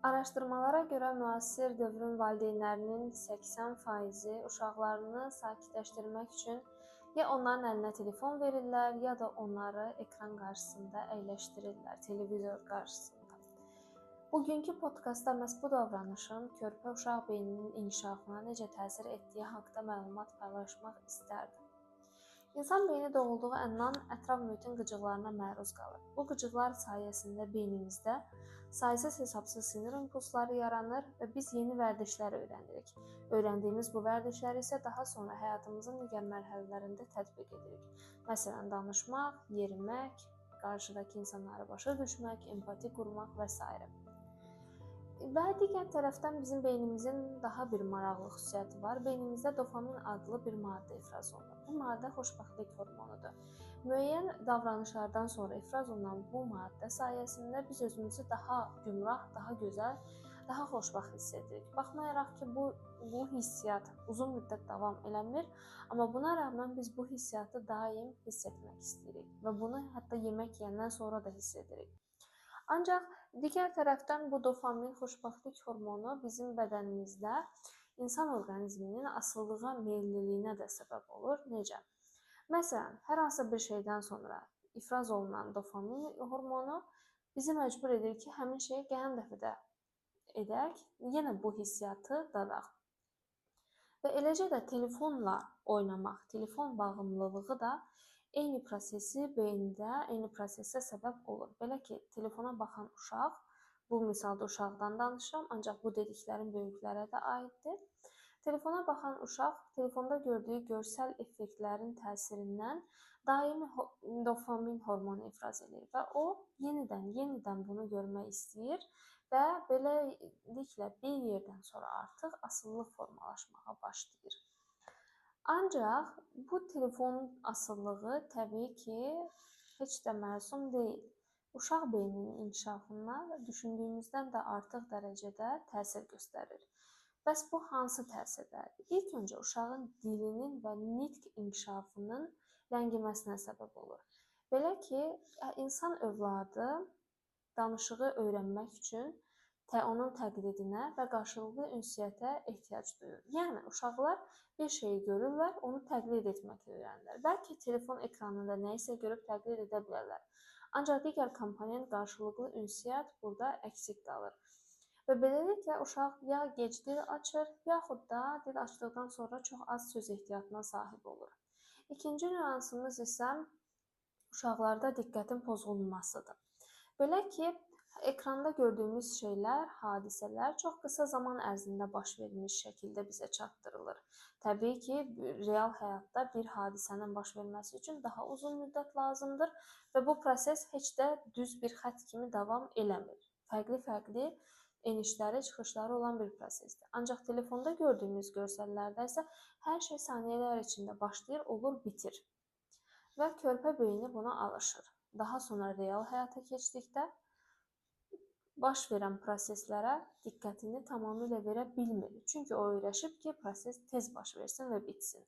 Araşdırmalara görə müasir dövrün valideynlərinin 80%-i uşaqlarını sakitləşdirmək üçün ya onların əlinə telefon verirlər, ya da onları ekran qarşısında əyləşdirirlər, televizor qarşısında. Bugünkü podkastda məhz bu davranışın körpə uşaq beyninin inkişafına necə təsir etdiyi haqqında məlumat paylaşmaq istərdim. İnsan beyni doğulduğu əndən ətraf mühitin qıcıqlarına məruz qalır. Bu qıcıqlar sayəsində beynimizdə saysız-hesabsız sinir impulsları yaranır və biz yeni vərdişlər öyrənirik. Öyrəndiyimiz bu vərdişləri isə daha sonra həyatımızın digər mərhələlərində tətbiq edirik. Məsələn, danışmaq, yerimək, qarşıdakı insanları başa düşmək, empati qurmaq və s. Və digər tərəfdən bizim beynimizin daha bir maraqlı xüsusiyyəti var. Beynimizdə dopamin adlı bir maddə ifraz olunur. Bu maddə xoşbəxtlik hormonudur. Müəyyən davranışlardan sonra ifraz olunan bu maddə sayəsində biz özümüzü daha gümrah, daha gözəl, daha xoşbəxt hiss edirik. Baxmayaraq ki, bu hissiyat uzun müddət davam eləmir, amma buna rəğmən biz bu hissiyatı daim hiss etmək istəyirik və bunu hətta yemək yeyəndən sonra da hiss edirik. Ancaq digər tərəfdən bu dopamin, xoşbəxtlik hormonu bizim bədənimizdə insan orqanizminin asılılığa meylliliyinə də səbəb olur. Necə? Məsələn, hər hansı bir şeydən sonra ifraz olunan dopamin hormonu bizi məcbur edir ki, həmin şeyi gələn dəfədə edək, yenə bu hissiyatı dadaq. Və eləcə də telefonla oynamaq, telefon bağımlılığı da eyni prosesi beyində, eyni prosesə səbəb olur. Belə ki, telefona baxan uşaq, bu misalda uşaqdan danışıram, ancaq bu dediklərim böyüklərə də aiddir. Telefona baxan uşaq telefonda gördüyü görsəl effektlərin təsirindən daimi dopamin hormonu ifraz edir və o yenidən bunu görmək istəyir və beləliklə bir yerdən sonra artıq asıllıq formalaşmağa başlayır. Ancaq bu telefonun asılılığı təbii ki, heç də məsum deyil. Uşaq beyninin inkişafına düşündüyümüzdən də artıq dərəcədə təsir göstərir. Bəs bu hansı təsirlərdir? İlk öncə uşağın dilinin və nitq inkişafının ləngiməsinə səbəb olur. Belə ki, insan övladı danışığı öyrənmək üçün onun təqlidinə və qarşılıqlı ünsiyyətə ehtiyac duyur. Yəni, uşaqlar bir şeyi görürlər, onu təqlid etməklə öyrənirlər. Bəlkə telefon ekranında nəyisə görüb təqlid edə bilərlər. Ancaq digər komponent qarşılıqlı ünsiyyət burada əksik qalır. Və beləliklə, uşaq ya gec dil açır, yaxud da dil açdıqdan sonra çox az söz ehtiyatına sahib olur. İkinci nüansımız isə uşaqlarda diqqətin pozulmasıdır. Belə ki, ekranda gördüyümüz şeylər, hadisələr çox qısa zaman ərzində baş vermiş şəkildə bizə çatdırılır. Təbii ki, real həyatda bir hadisənin baş verməsi üçün daha uzun müddət lazımdır və bu proses heç də düz bir xətt kimi davam eləmir. Fərqli enişləri, çıxışları olan bir prosesdir. Ancaq telefonda gördüyümüz görsəllərdə isə hər şey saniyələr içində başlayır, olur, bitir. Və körpə beyni buna alışır. Daha sonra real həyata keçdikdə baş verən proseslərə diqqətini tamamilə verə bilmir. Çünki o öyrəşib ki, proses tez baş versin və bitsin.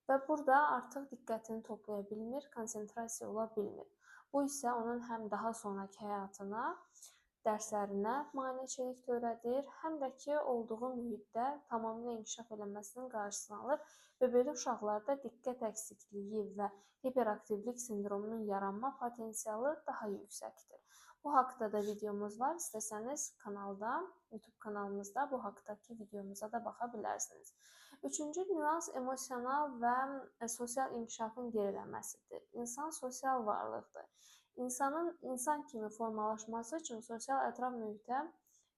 Və burada artıq diqqətini toplaya bilmir, konsentrasiya ola bilmir. Bu isə onun həm daha sonraki həyatına, dərslərinə maneçilik törədir, həm də ki, olduğu mühitdə tamamilə inkişaf eləməsinin qarşısını alır və belə uşaqlarda diqqət əksikliyi və hiperaktivlik sindromunun yaranma potensialı daha yüksəkdir. Bu haqqda da videomuz var. İstəsəniz kanalda, YouTube kanalımızda bu haqqdakı videomuza da baxa bilərsiniz. Üçüncü nüans emosional və sosial inkişafın gerilənməsidir. İnsan sosial varlıqdır. İnsanın insan kimi formalaşması üçün sosial ətraf mühitə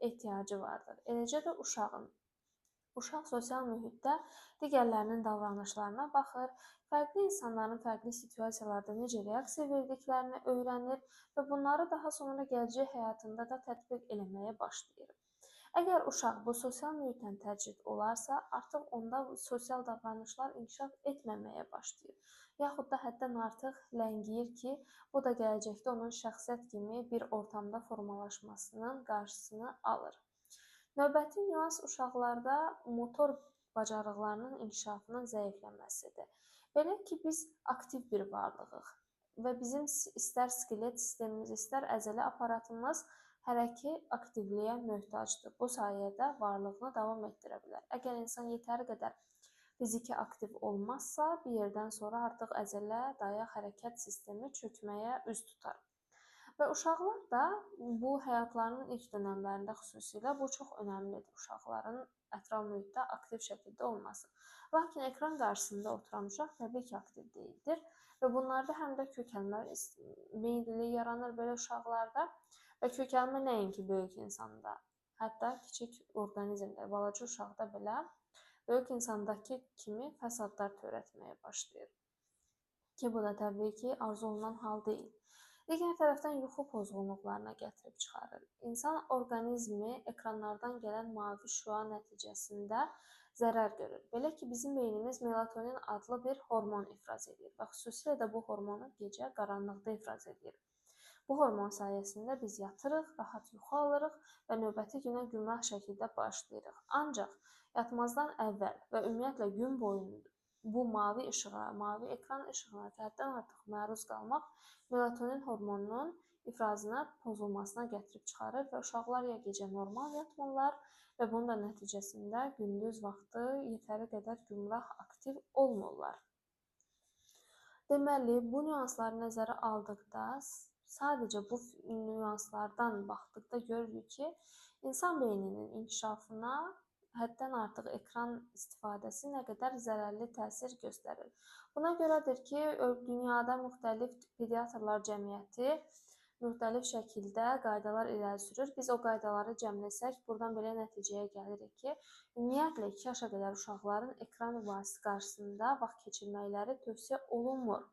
ehtiyacı vardır. Eləcə də uşağın. Uşaq sosial mühitdə digərlərinin davranışlarına baxır, fərqli insanların fərqli situasiyalarda necə reaksiya verdiklərini öyrənir və bunları daha sonra gələcək həyatında da tətbiq eləməyə başlayır. Əgər uşaq bu sosial mühitdən təcrid olarsa, artıq onda sosial davranışlar inkişaf etməməyə başlayır. Yaxud da həddən artıq ləngiyir ki, bu da gələcəkdə onun şəxsiyyət kimi bir ortamda formalaşmasının qarşısını alır. Növbəti nüans uşaqlarda motor bacarıqlarının inkişafının zəifləməsidir. Belə ki, biz aktiv bir varlığıq və bizim istər skelet sistemimiz, istər əzələ aparatımız hərəki aktivliyə möhtacdır. Bu sayədə varlığını davam etdirə bilər. Əgər insan yetəri qədər fiziki aktiv olmazsa, bir yerdən sonra artıq əzələ, dayaq, hərəkət sistemi çökməyə üz tutar. Və uşaqlar da bu həyatlarının ilk dönəmlərində xüsusilə bu çox önəmlidir. Uşaqların ətraf mühitdə aktiv şəkildə olması. Lakin ekran qarşısında oturan uşaq təbii ki, aktiv deyildir və bunlarda həm də kökəlmə meyilli yaranır belə uşaqlarda və kökəlmə nəinki böyük insanda, hətta kiçik orqanizmdə, balaca uşaqda belə böyük insandakı kimi fəsadlar törətməyə başlayır. Ki bu da təbii ki, arzu olunan hal deyil. Digər tərəfdən yuxu pozğunluqlarına gətirib çıxarır. İnsan orqanizmi ekranlardan gələn mavi şüa nəticəsində zərər görür. Belə ki, bizim beynimiz melatonin adlı bir hormon ifraz edir və xüsusilə də bu hormonu gecə qaranlıqda ifraz edir. Bu hormon sayəsində biz yatırıq, rahat yuxu alırıq və növbəti günə gümrah şəkildə başlayırıq. Ancaq yatmazdan əvvəl və ümumiyyətlə gün boyu bu mavi işığa, mavi ekran işığına həddən artıq məruz qalmaq melatonin hormonunun ifrazına pozulmasına gətirib çıxarır və uşaqlar ya gecə normal yatmırlar və bunun da nəticəsində gündüz vaxtı yetəri qədər gümrah aktiv olmurlar. Deməli, bu nüansları nəzərə aldıqda, sadəcə bu nüanslardan baxdıqda görürük ki, insan beyninin inkişafına həddən artıq ekran istifadəsi nə qədər zərərli təsir göstərir. Buna görədir ki, dünyada müxtəlif pediatrlar cəmiyyəti müxtəlif şəkildə qaydalar irəli sürür. Biz o qaydaları cəmləsək, buradan belə nəticəyə gəlirik ki, ümumiyyətlə 2 yaşa qədər uşaqların ekran vasitəsi qarşısında vaxt keçirməkləri tövsiyə olunmur.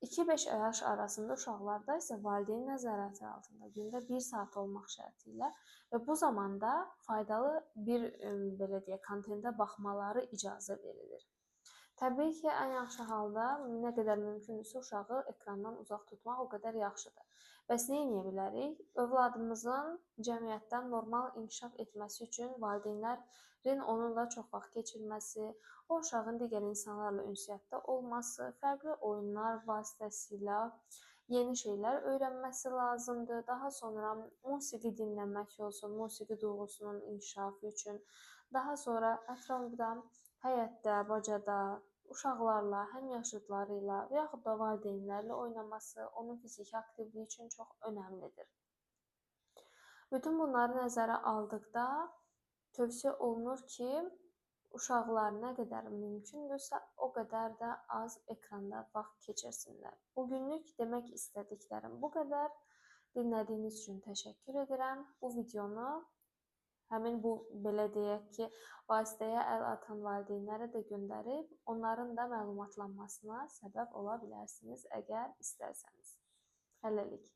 2-5 yaş arasında uşaqlarda isə valideyn nəzarəti altında gündə 1 saat olmaq şərti ilə və bu zamanda faydalı bir belə deyək, kontentə baxmaları icazə verilir. Təbii ki, ən yaxşı halda nə qədər mümkündürsə uşağı ekrandan uzaq tutmaq o qədər yaxşıdır. Bəs nə edə bilərik? Övladımızın cəmiyyətdən normal inkişaf etməsi üçün valideynlərin onunla çox vaxt keçirməsi, o uşağın digər insanlarla ünsiyyətdə olması, fərqli oyunlar vasitəsilə yeni şeylər öyrənməsi lazımdır. Daha sonra musiqi dinləmək olsun, musiqi duyğusunun inkişafı üçün. Daha sonra ətrafda, həyətdə, bacada, uşaqlarla, həmyaşıdları ilə və yaxud da valideynlərlə oynaması onun fiziki aktivliyi üçün çox önəmlidir. Bütün bunları nəzərə aldıqda tövsiyə olunur ki, uşaqlar nə qədər mümkündürsə, o qədər də az ekranda vaxt keçirsinlər. Bugünlük demək istədiklərim bu qədər. Dinlədiyiniz üçün təşəkkür edirəm. Bu videonu həmin bu, belə deyək ki, vasitəyə əl atan valideynlərə də göndərib, onların da məlumatlanmasına səbəb ola bilərsiniz, əgər istərsəniz. Hələlik.